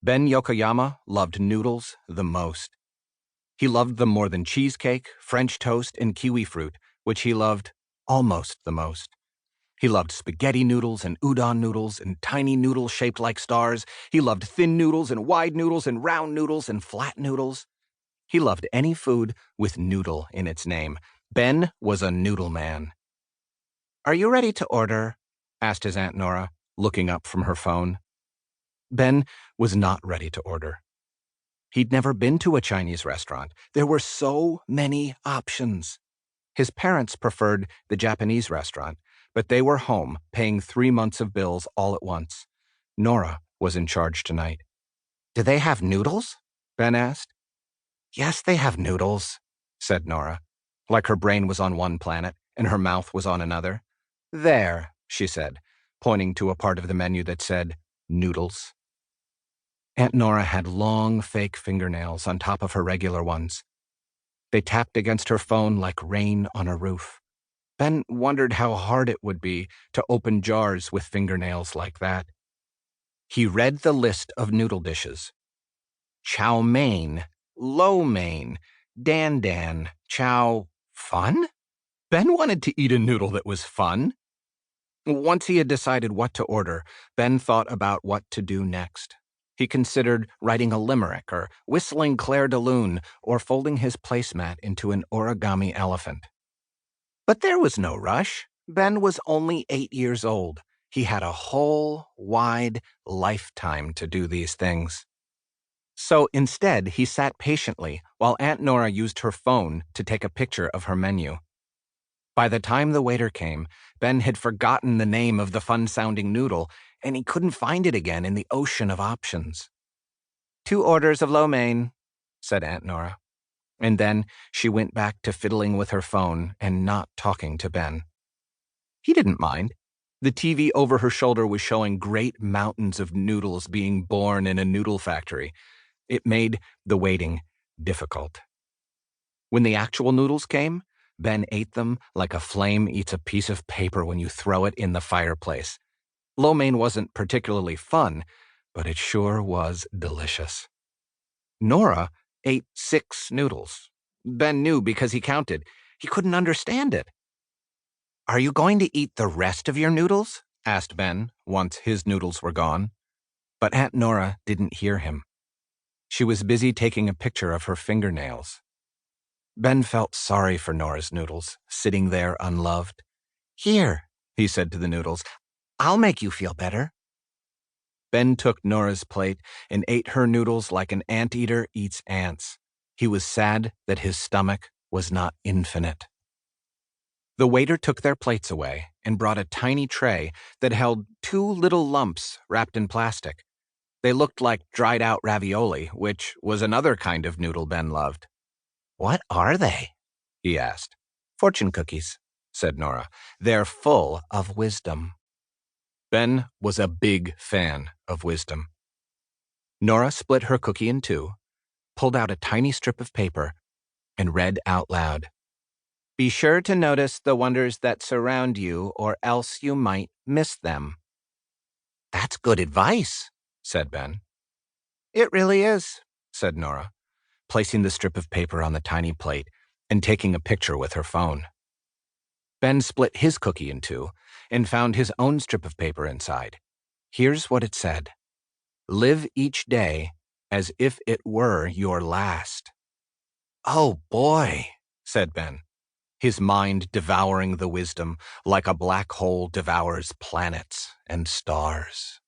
Ben Yokoyama loved noodles the most. He loved them more than cheesecake, French toast, and kiwi fruit, which he loved almost the most. He loved spaghetti noodles and udon noodles and tiny noodles shaped like stars. He loved thin noodles and wide noodles and round noodles and flat noodles. He loved any food with noodle in its name. Ben was a noodle man. "Are you ready to order?" asked his Aunt Nora, looking up from her phone. Ben was not ready to order. He'd never been to a Chinese restaurant. There were so many options. His parents preferred the Japanese restaurant, but they were home, paying 3 months of bills all at once. Nora was in charge tonight. "Do they have noodles?" Ben asked. "Yes, they have noodles," said Nora, like her brain was on one planet and her mouth was on another. "There," she said, pointing to a part of the menu that said, noodles. Aunt Nora had long, fake fingernails on top of her regular ones. They tapped against her phone like rain on a roof. Ben wondered how hard it would be to open jars with fingernails like that. He read the list of noodle dishes. Chow mein, lo mein, dan dan, chow... Fun? Ben wanted to eat a noodle that was fun. Once he had decided what to order, Ben thought about what to do next. He considered writing a limerick or whistling Clair de Lune or folding his placemat into an origami elephant. But there was no rush. Ben was only 8 years old. He had a whole, wide lifetime to do these things. So instead, he sat patiently while Aunt Nora used her phone to take a picture of her menu. By the time the waiter came, Ben had forgotten the name of the fun-sounding noodle, and he couldn't find it again in the ocean of options. 2 orders of lo mein, said Aunt Nora. And then she went back to fiddling with her phone and not talking to Ben. He didn't mind. The TV over her shoulder was showing great mountains of noodles being born in a noodle factory. It made the waiting difficult. When the actual noodles came, Ben ate them like a flame eats a piece of paper when you throw it in the fireplace. Lo mein wasn't particularly fun, but it sure was delicious. Nora ate 6 noodles. Ben knew because he counted. He couldn't understand it. "Are you going to eat the rest of your noodles?" asked Ben, once his noodles were gone. But Aunt Nora didn't hear him. She was busy taking a picture of her fingernails. Ben felt sorry for Nora's noodles, sitting there unloved. "Here," he said to the noodles, "I'll make you feel better." Ben took Nora's plate and ate her noodles like an anteater eats ants. He was sad that his stomach was not infinite. The waiter took their plates away and brought a tiny tray that held 2 little lumps wrapped in plastic. They looked like dried-out ravioli, which was another kind of noodle Ben loved. "What are they?" he asked. "Fortune cookies," said Nora. "They're full of wisdom." Ben was a big fan of wisdom. Nora split her cookie in 2, pulled out a tiny strip of paper, and read out loud. "Be sure to notice the wonders that surround you, or else you might miss them." "That's good advice," said Ben. "It really is," said Nora, placing the strip of paper on the tiny plate and taking a picture with her phone. Ben split his cookie in 2 and found his own strip of paper inside. Here's what it said. "Live each day as if it were your last." "Oh, boy," said Ben, his mind devouring the wisdom like a black hole devours planets and stars.